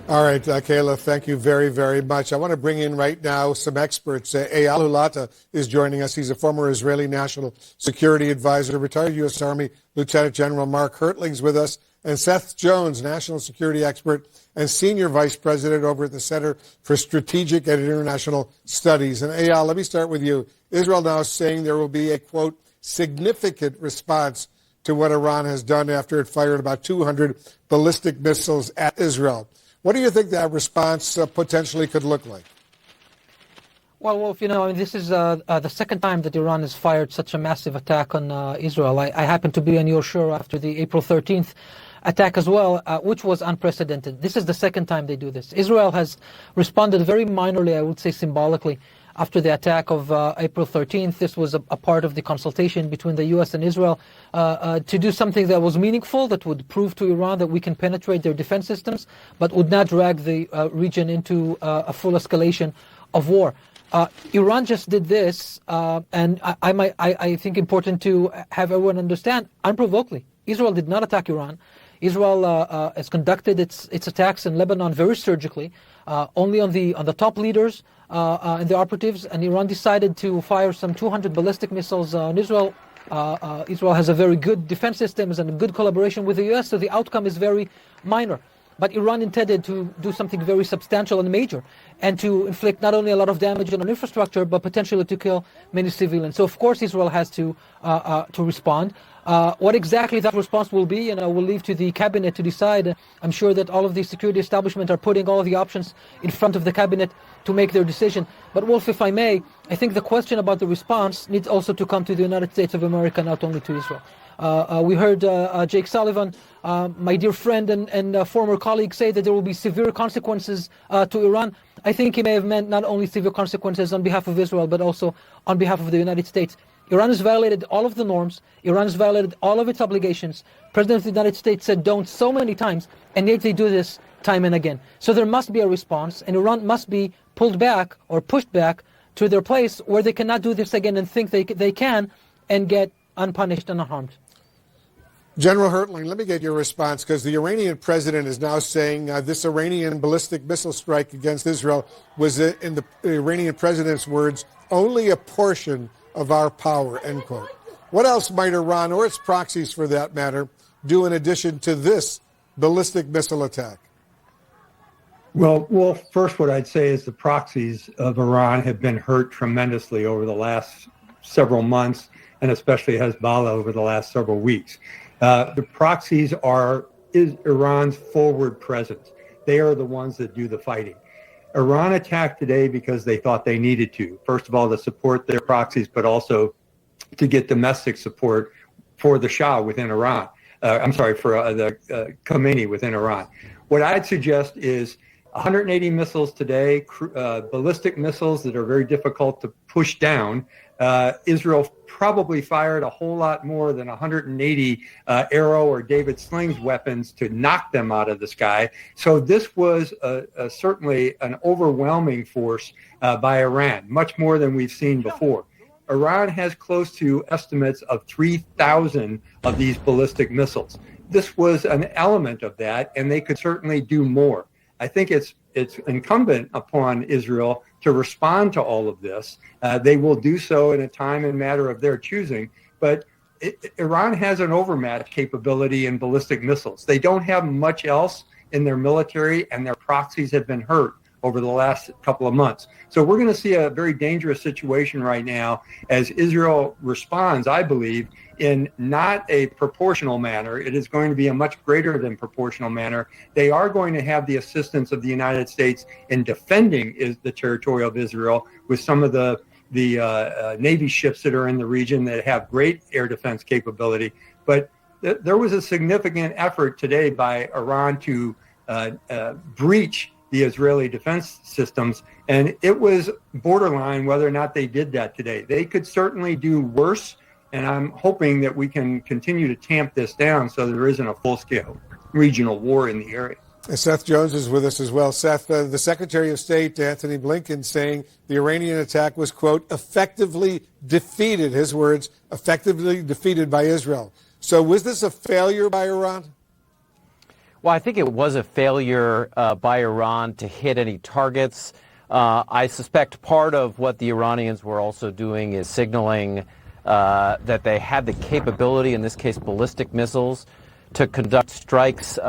All right, Kayla, thank you very, very much. I want to bring in right now some experts. Eyal Hulata is joining us. He's a former Israeli National Security Advisor, retired U.S. Army Lieutenant General Mark Hertling's with us, and Seth Jones, National Security Expert and Senior Vice President over at the Center for Strategic and International Studies. And Eyal, let me start with you. Israel now is saying there will be a, quote, significant response to what Iran has done after it fired about 200 ballistic missiles at Israel. What do you think that response potentially could look like? Well, Wolf, this is the second time that Iran has fired such a massive attack on Israel. I happened to be on your show after the April 13th attack as well, which was unprecedented. This is the second time they do this. Israel has responded very minorly, I would say symbolically, after the attack of April 13th. This was a part of the consultation between the U.S. and Israel to do something that was meaningful, that would prove to Iran that we can penetrate their defense systems, but would not drag the region into a full escalation of war. Iran just did this, and I think important to have everyone understand, unprovokedly. Israel did not attack Iran. Israel has conducted its attacks in Lebanon very surgically, only on the top leaders and the operatives, and Iran decided to fire some 200 ballistic missiles on Israel. Israel has a very good defense systems and a good collaboration with the U.S., so the outcome is very minor. But Iran intended to do something very substantial and major, and to inflict not only a lot of damage on infrastructure, but potentially to kill many civilians. So of course Israel has to respond. What exactly that response will be, we'll leave to the cabinet to decide. I'm sure that all of the security establishment are putting all of the options in front of the cabinet to make their decision. But Wolf, if I may, I think the question about the response needs also to come to the United States of America, not only to Israel. We heard Jake Sullivan, my dear friend and former colleague, say that there will be severe consequences to Iran. I think he may have meant not only severe consequences on behalf of Israel, but also on behalf of the United States. Iran has violated all of the norms. Iran has violated all of its obligations. President of the United States said don't so many times, and yet they do this time and again. So there must be a response, and Iran must be pulled back or pushed back to their place where they cannot do this again and think they can and get unpunished and unharmed. General Hertling, let me get your response, because the Iranian president is now saying this Iranian ballistic missile strike against Israel was, in the Iranian president's words, only a portion of our power, end quote. What else might Iran, or its proxies for that matter, do in addition to this ballistic missile attack? Well, first what I'd say is the proxies of Iran have been hurt tremendously over the last several months, and especially Hezbollah over the last several weeks. The proxies is Iran's forward presence. They are the ones that do the fighting. Iran attacked today because they thought they needed to. First of all, to support their proxies, but also to get domestic support for the Shah within Iran. For the Khomeini within Iran. What I'd suggest is 180 missiles today, ballistic missiles that are very difficult to push down. Israel probably fired a whole lot more than 180 Arrow or David Slings weapons to knock them out of the sky. So this was certainly an overwhelming force by Iran, much more than we've seen before. Iran has close to estimates of 3,000 of these ballistic missiles. This was an element of that, and they could certainly do more. I think it's incumbent upon Israel to respond to all of this. They will do so in a time and matter of their choosing, but Iran has an overmatch capability in ballistic missiles. They don't have much else in their military, and their proxies have been hurt over the last couple of months. So we're going to see a very dangerous situation right now as Israel responds, I believe, in not a proportional manner. It is going to be a much greater than proportional manner. They are going to have the assistance of the United States in defending the territory of Israel with some of the Navy ships that are in the region that have great air defense capability. But there was a significant effort today by Iran to breach the Israeli defense systems, and it was borderline whether or not they did that today. They could certainly do worse, and I'm hoping that we can continue to tamp this down so there isn't a full-scale regional war in the area. Seth Jones is with us as well. Seth, the Secretary of State, Anthony Blinken, saying the Iranian attack was, quote, effectively defeated, his words, effectively defeated by Israel. So was this a failure by Iran? Well, I think it was a failure by Iran to hit any targets. I suspect part of what the Iranians were also doing is signaling that they had the capability, in this case ballistic missiles, to conduct strikes.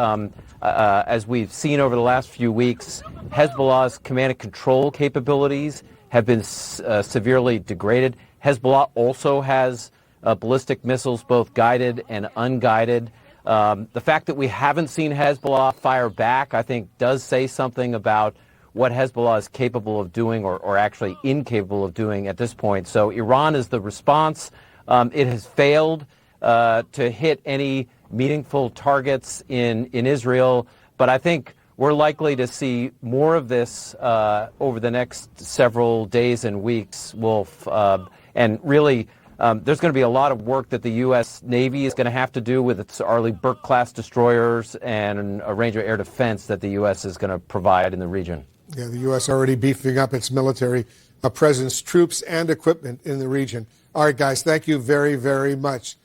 As we've seen over the last few weeks, Hezbollah's command and control capabilities have been severely degraded. Hezbollah also has ballistic missiles, both guided and unguided. The fact that we haven't seen Hezbollah fire back, I think, does say something about what Hezbollah is capable of doing or actually incapable of doing at this point. So Iran is the response. It has failed to hit any meaningful targets in Israel, but I think we're likely to see more of this over the next several days and weeks, Wolf. And really, there's going to be a lot of work that the U.S. Navy is going to have to do with its Arleigh Burke-class destroyers and a range of air defense that the U.S. is going to provide in the region. Yeah, the U.S. already beefing up its military presence, troops, and equipment in the region. All right, guys, thank you very, very much.